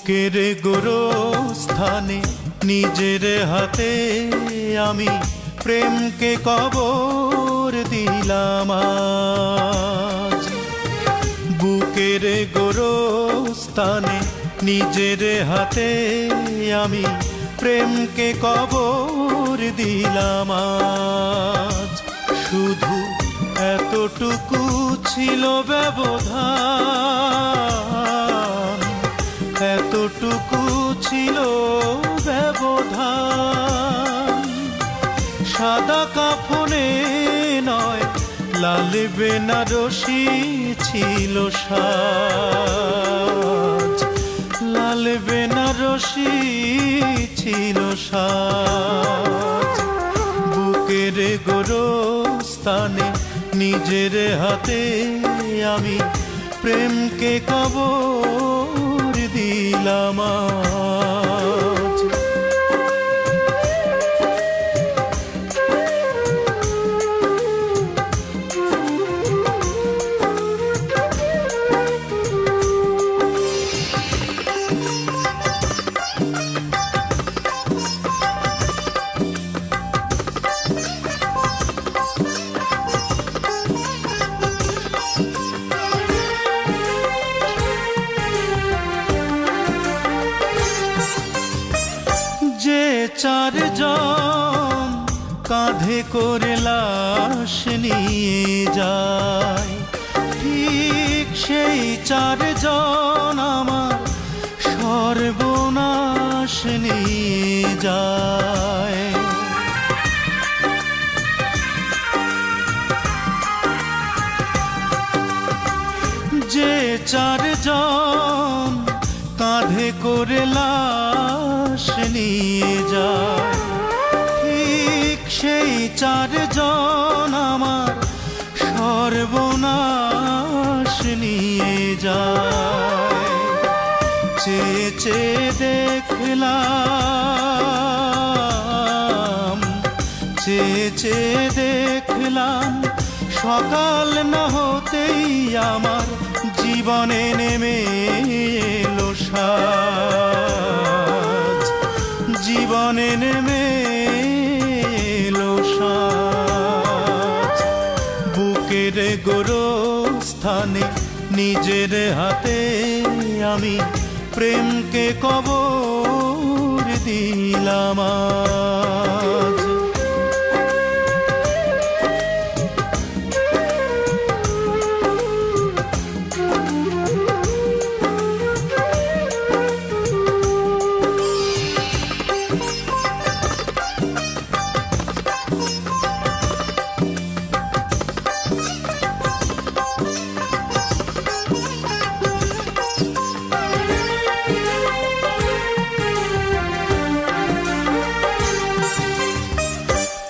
বুকের গোরস্থানে নিজের হাতে আমি প্রেমকে কবর দিলাম আজ। বুকের গোরস্থানে নিজের হাতে আমি প্রেমকে কবর দিলাম আজ। শুধু এতটুকু ছিল ব্যবধান, এতটুকু ছিল ব্যবধান। সাদা কাফনে নয় লাল বেনারসি ছিল সাজ, লাল বেনারসি ছিল সাজ। বুকের গোরস্থানে নিজের হাতে আমি প্রেমকে কবর দিলাম আজ। যে চারজন কাঁধে করে লাশ নিয়ে যায়, ঠিক সেই চারজন আমার সর্বনাশ নিয়ে যায়। যে চারজন কাঁধে করে লাশ নিয়ে যায়, ঠিক সেই চারজন আমার সর্বনাশ নিয়ে যায়। চেয়ে চেয়ে দেখলাম, চেয়ে চেয়ে দেখলাম সকাল না হতেই আমার জীবনে নেমে এলো সাজ, জীবনে নেমে এলো সাজ। বুকের গোরস্থানে নিজের হাতে আমি প্রেমকে কবর দিলাম আজ।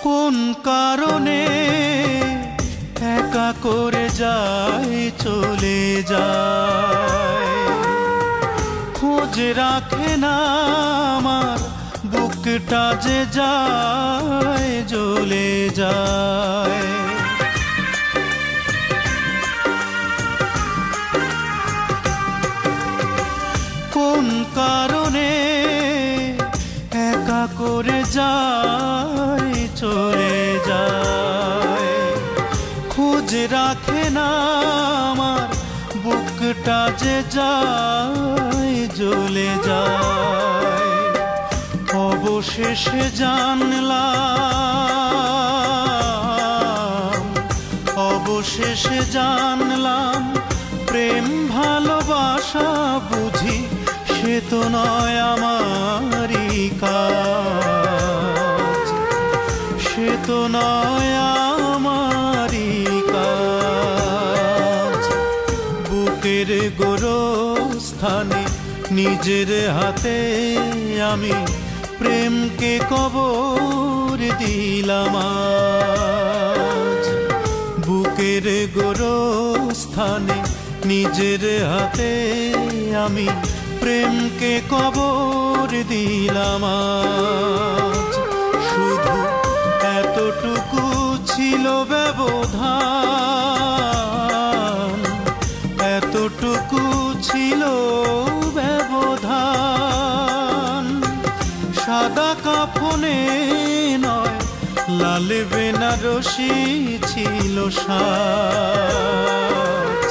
কোন কারণে একা করে যায় চলে যায়, খোঁজ রাখে না আমার বুকটা যে যায় জ্বলে যায়। কোন কারণে একা করে যায় চলে যায়, খোঁজ রাখে না আমার বুকটা যে যায় জ্বলে যায়। অবশেষে জানলাম, অবশেষে জানলাম প্রেম ভালোবাসা বুঝি সে তো নয় আমারই কাজ, সে তো নয় আমারই কাজ। বুকের গোরস্থানে নিজের হাতে আমি প্রেমকে কবর দিলাম আজ। বুকের গোরস্থানে নিজের হাতে আমি প্রেমকে কবর দিলাম আজ। শুধু এতটুকু ছিল ব্যবধান, এতটুকু ছিল ব্যবধান। লাল বেনারসি ছিল সাজ,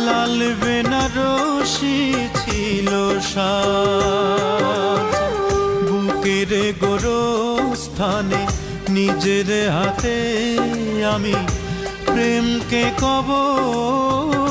লাল বেনারসি ছিল সাজ। বুকের গোরস্থানে নিজের হাতে আমি প্রেমকে কবর